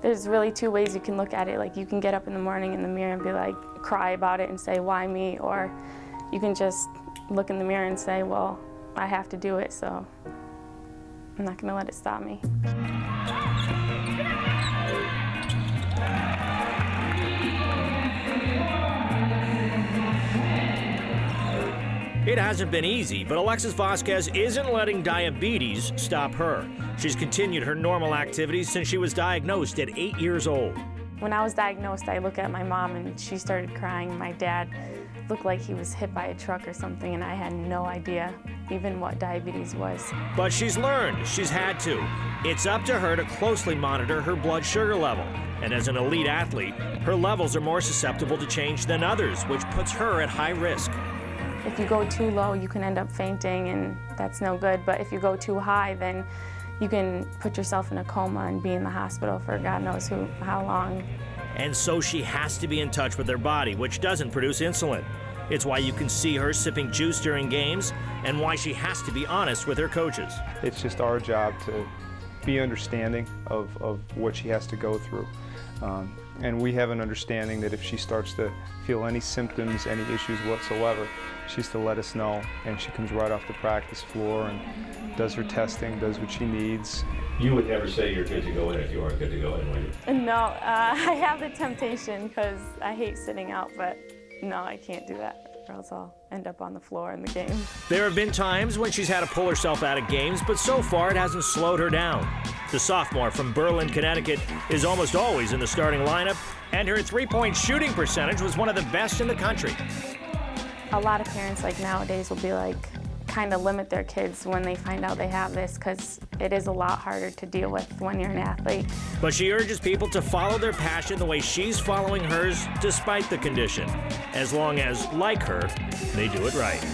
There's really two ways you can look at it. Like, you can get up in the morning in the mirror and be like, cry about it and say, why me? Or you can just look in the mirror and say, well, I have to do it, so I'm not gonna let it stop me. It hasn't been easy, but Alexys Vasquez isn't letting diabetes stop her. She's continued her normal activities since she was diagnosed at 8 years old. When I was diagnosed, I looked at my mom and she started crying. My dad looked like he was hit by a truck or something, and I had no idea even what diabetes was. But she's learned, she's had to. It's up to her to closely monitor her blood sugar level. And as an elite athlete, her levels are more susceptible to change than others, which puts her at high risk. If you go too low, you can end up fainting, and that's no good. But if you go too high, then you can put yourself in a coma and be in the hospital for God knows how long. And so she has to be in touch with her body, which doesn't produce insulin. It's why you can see her sipping juice during games, and why she has to be honest with her coaches. It's just our job to be understanding of what she has to go through. And we have an understanding that if she starts to feel any symptoms, any issues whatsoever, she's to let us know, and she comes right off the practice floor and does her testing, does what she needs. You would never say you're good to go in if you weren't good to go in, would you? No, I have the temptation because I hate sitting out, but no, I can't do that, or else I'll end up on the floor in the game. There have been times when she's had to pull herself out of games, but so far it hasn't slowed her down. The sophomore from Berlin, Connecticut, is almost always in the starting lineup, and her three-point shooting percentage was one of the best in the country. A lot of parents, like nowadays, will be like, kind of limit their kids when they find out they have this, because it is a lot harder to deal with when you're an athlete. But she urges people to follow their passion the way she's following hers, despite the condition, as long as, like her, they do it right.